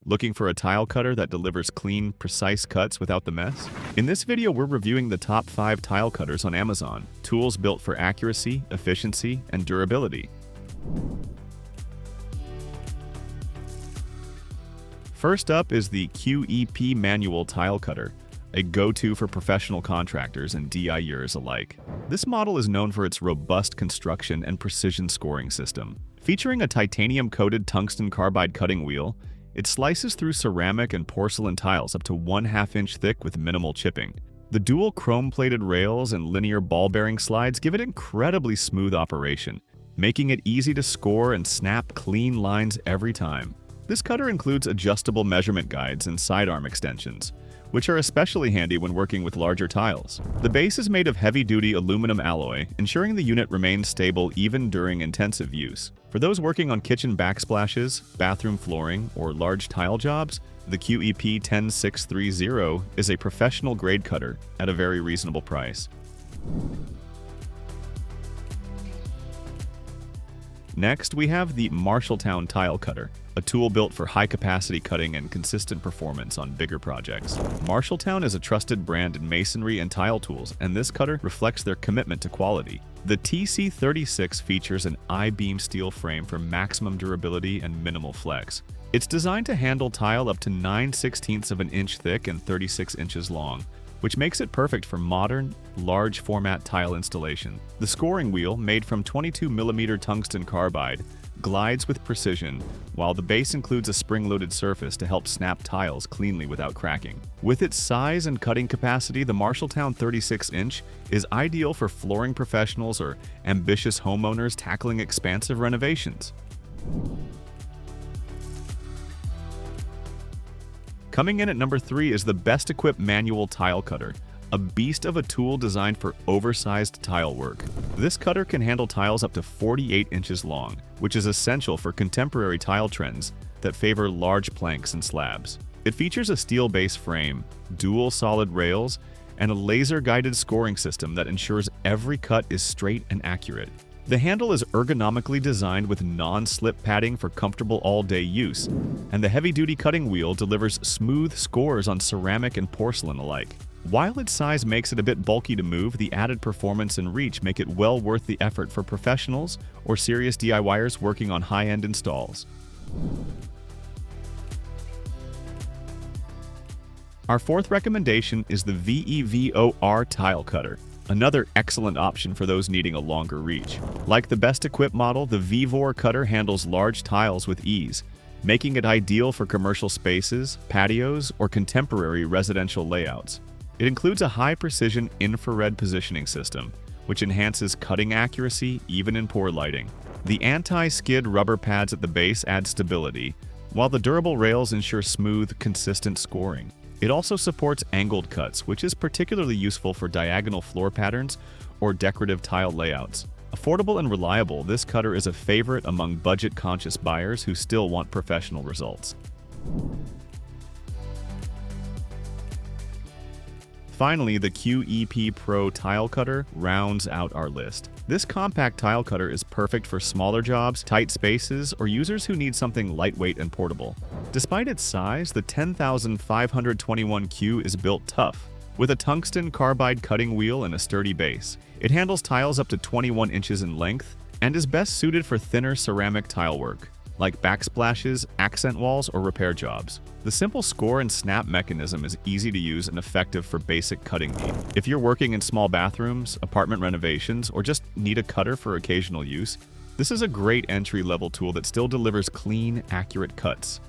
Looking for a tile cutter that delivers clean, precise cuts without the mess? In this video, we're reviewing the top 5 tile cutters on Amazon, tools built for accuracy, efficiency, and durability. First up is the QEP manual tile cutter, a go-to for professional contractors and DIYers alike. This model is known for its robust construction and precision scoring system. Featuring a titanium-coated tungsten carbide cutting wheel, it slices through ceramic and porcelain tiles up to 1/2 inch thick with minimal chipping. The dual chrome-plated rails and linear ball-bearing slides give it incredibly smooth operation, making it easy to score and snap clean lines every time. This cutter includes adjustable measurement guides and sidearm extensions, which are especially handy when working with larger tiles. The base is made of heavy-duty aluminum alloy, ensuring the unit remains stable even during intensive use. For those working on kitchen backsplashes, bathroom flooring, or large tile jobs, the QEP 10630 is a professional-grade cutter at a very reasonable price. Next, we have the Marshalltown Tile Cutter, a tool built for high-capacity cutting and consistent performance on bigger projects. Marshalltown is a trusted brand in masonry and tile tools, and this cutter reflects their commitment to quality. The TC36 features an I-beam steel frame for maximum durability and minimal flex. It's designed to handle tile up to 9/16 of an inch thick and 36 inches long, which makes it perfect for modern, large-format tile installation. The scoring wheel, made from 22mm tungsten carbide, glides with precision, while the base includes a spring-loaded surface to help snap tiles cleanly without cracking. With its size and cutting capacity, the Marshalltown 36-inch is ideal for flooring professionals or ambitious homeowners tackling expansive renovations. Coming in at number 3 is the BestEquip manual tile cutter, a beast of a tool designed for oversized tile work. This cutter can handle tiles up to 48 inches long, which is essential for contemporary tile trends that favor large planks and slabs. It features a steel base frame, dual solid rails, and a laser-guided scoring system that ensures every cut is straight and accurate. The handle is ergonomically designed with non-slip padding for comfortable all-day use, and the heavy-duty cutting wheel delivers smooth scores on ceramic and porcelain alike. While its size makes it a bit bulky to move, the added performance and reach make it well worth the effort for professionals or serious DIYers working on high-end installs. Our fourth recommendation is the VEVOR tile cutter, another excellent option for those needing a longer reach. Like the BestEquip model, the VEVOR cutter handles large tiles with ease, making it ideal for commercial spaces, patios, or contemporary residential layouts. It includes a high-precision infrared positioning system, which enhances cutting accuracy even in poor lighting. The anti-skid rubber pads at the base add stability, while the durable rails ensure smooth, consistent scoring. It also supports angled cuts, which is particularly useful for diagonal floor patterns or decorative tile layouts. Affordable and reliable, this cutter is a favorite among budget-conscious buyers who still want professional results. Finally, the QEP Pro Tile Cutter rounds out our list. This compact tile cutter is perfect for smaller jobs, tight spaces, or users who need something lightweight and portable. Despite its size, the 10521Q is built tough, with a tungsten carbide cutting wheel and a sturdy base. It handles tiles up to 21 inches in length and is best suited for thinner ceramic tile work, like backsplashes, accent walls, or repair jobs. The simple score and snap mechanism is easy to use and effective for basic cutting needs. If you're working in small bathrooms, apartment renovations, or just need a cutter for occasional use, this is a great entry-level tool that still delivers clean, accurate cuts.